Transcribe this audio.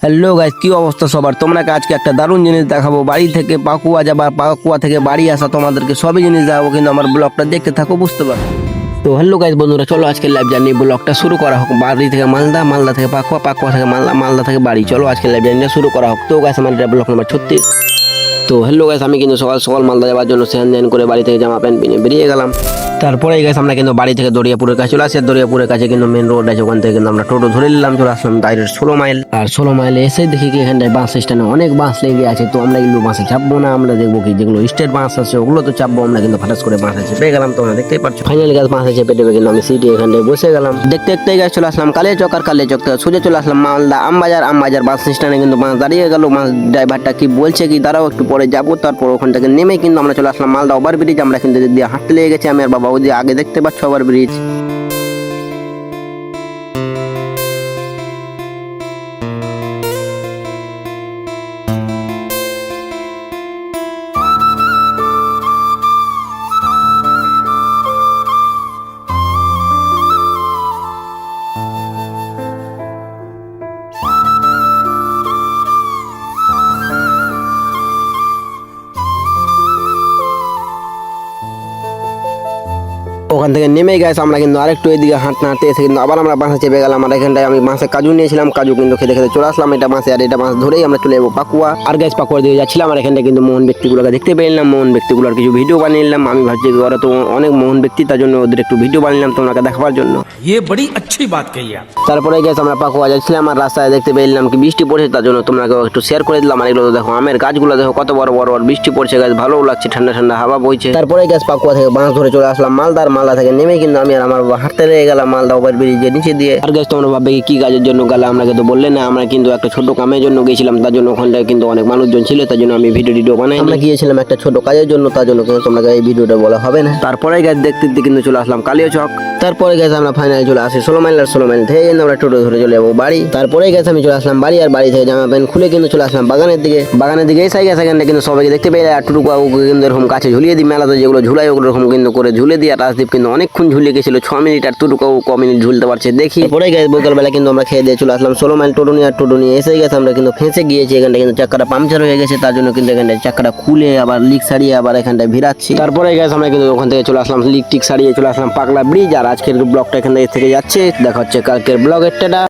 Hello guys, কি অবস্থা সবার? তোমরা আজকে একটা দারুণ জিনিস দেখাবো। বাড়ি থেকে পাকুয়া যাবা, পাকুয়া থেকে বাড়ি আসা, তোমাদেরকে সবই জিনিস দেখাবো, কিন্তু আমার ব্লগটা দেখতে থাকো, বুঝতে পারো। তো হ্যালো গাইস বন্ধুরা, চলো আজকে লাইভ জার্নি ব্লগটা শুরু করা হোক। বাড়ি থেকে মালদা, মালদা থেকে পাকুয়া, পাকুয়া থেকে মালদা, মালদা থেকে বাড়ি। চলো আজকে লাইভ জার্নিটা শুরু করা হোক। তো গাইস আমার ব্লগ নাম্বার 36। তো হ্যালো গাইস, আমি কিন্তু সকাল সকাল মালদা যাওয়ার জন্য স্নান করে বাড়ি থেকে জামা প্যান্ট পিনে বেরিয়ে গেলাম। তারপরে গাইস আমরা কিন্তু বাড়ি থেকে দরিয়াপুরের কাছে চলে আসি। দরিয়াপুরের কাছে কিন্তু মেন রোড আছে, ওখান থেকে কিন্তু আমরা টোটো ধরে নিলাম, চলে আসলাম ডাইরেক্ট 16 মাইল। আর 16 মাইলে এসে দেখি কি এখানটায় বাস স্ট্যান্ডে অনেক বাস লেগে আছে। তো আমরা এগুলো বাসে চাপবো না, আমরা দেখবো কি যেগুলো স্টেট বাস আছে ওগুলো তো চাপবো। আমরা কিন্তু ফাটাস করে বাসে চেপে গেলাম, তোমরা দেখতেই পাচ্ছ। ফাইনালি গাছ বাসে চেপে দেবে কিন্তু আমি সিটি এখানটায় বসে গেলাম। দেখতে দেখতে গাছ চলে আসলাম কালিয়াচক, আর কালিয়াচক থেকে সোজা চলে আসলাম মালদা আমবাজার। আমবাজার বাস স্ট্যান্ডে কিন্তু বাস দাঁড়িয়ে গেল। বাস ড্রাইভারটা কি বলছে কি দাঁড়াও একটু পরে যাবো। তারপর ওখান থেকে নেমে কিন্তু আমরা চলে আসলাম মালদা ওভারব্রিজ। আমরা কিন্তু দিয়ে হাঁটতে লেগে গেছি আমি আর বাবা, ওই যে আগে দেখতে পাচ্ছ ওভারব্রিজ। ওখান থেকে নেমে গেছে আমরা কিন্তু আরেকটু এদিকে হাঁটতে হাঁটতে এসে কিন্তু আবার আমরা বাসে চেপে গেলাম। আর এখানটায় আমি বাসে কাজু নিয়েছিলাম, কাজু কিন্তু খেতে খেতে চলে আসলাম এটা বাসে। আর এটা বাস ধরেই আমরা চলে যাবো পাকুয়া। আর গাছ পাকুয়ার দিকে যাচ্ছিলাম, আর এখানটা কিন্তু মোহন ব্যক্তিগুলোকে দেখতে পেলাম। মোহন ব্যক্তিগুলোর কিছু ভিডিও বানিয়ে নিলাম। আমি ভাবছি ওরা তো অনেক মোহন ব্যক্তি, তার জন্য ওদের একটু ভিডিও বানিয়ে নিলাম তোমাকে দেখাবার জন্য। ये बड़ी अच्छी बात कही आप। তারপরে গেছে আমরা পাকুয়া যাচ্ছিলাম, আর রাস্তায় দেখতে পেলাম কি বৃষ্টি পড়ছে, তার জন্য তোমাকে একটু শেয়ার করে দিলাম। আর এগুলো দেখো আমের গাছগুলো দেখো কত বড় বড়, আর বৃষ্টি পড়ছে গাছ, ভালো লাগছে, ঠান্ডা ঠান্ডা হাওয়া বইছে। তারপরে গেছে পাকুয়া থেকে বাস ধরে চলে আসলাম মালদার। মালদা থেকে নেমে কিন্তু আমি আর আমার বাবা হাঁটতে লেগে গেলাম মালদা ওভার ব্রিজের নিচে দিয়ে। আর গেছে তোমরা ভাববে কি কাজের জন্য গেলে, আমরা কিন্তু বললে না, আমরা কিন্তু একটা ছোট কামের জন্য গেছিলাম। তার জন্য ওখানটায় কিন্তু অনেক মানুষজন ছিল, তার জন্য আমি ভিডিও বানাই। আমরা গিয়েছিলাম একটা ছোট কাজের জন্য, তার জন্য কিন্তু তোমাকে এই ভিডিওটা বলা হবে না। তারপরে গেছে দেখতে দেখতে কিন্তু চলে আসলাম কালিয়াচক। তারপরে গেছে আমরা ফাইনালি চলে আসি 16 মাইল। আর 16 মাইল থেকে কিন্তু আমরা টোটো ধরে চলে যাবো বাড়ি। তারপরে গেছে আমি চলে আসলাম বাড়ি, আর বাড়ি থেকে জামা প্যান্ট খুলে কিন্তু চলে আসলাম বাগানের দিকে। বাগানের দিকে এসে গেছে এখানটা কিন্তু সবাইকে দেখতে পেলে। আর টুটুকু কিন্তু এরকম কাছে ঝুলিয়ে দিই, মেলাতে যেগুলো ঝুলাই ওগুলো এরকম কিন্তু করে ঝুলে দিই। আর রাজদীপ কিন্তু অনেকক্ষণ ঝুলিয়ে গেছিল, 6 মিনিট, আর টুটুকু ক মিনিট ঝুলতে পারছে দেখি। পরে গেছে বিকালবেলা কিন্তু আমরা খেয়ে দিয়ে চলে আসলাম 16 মাইল টোটো নিয়ে। আর টোটো নিয়ে এসে গেছে আমরা কিন্তু ফেঁসে গিয়েছি। এখানটা কিন্তু চাক্কাটা পাংচার হয়ে গেছে, তার জন্য কিন্তু এখানটায় চাক্কাটা খুলে আবার লিক সারিয়ে আবার এখানটায় ভিড়াচ্ছি। তারপরে গেছে আমরা কিন্তু ওখান থেকে চলে আসলাম লিক টিক সারিয়ে চলে আসলাম পাগলা ব্রিজ। আর আজকের ব্লগটা এখান থেকে যাচ্ছে, দেখা হচ্ছে কালকের ব্লগের। টাটা।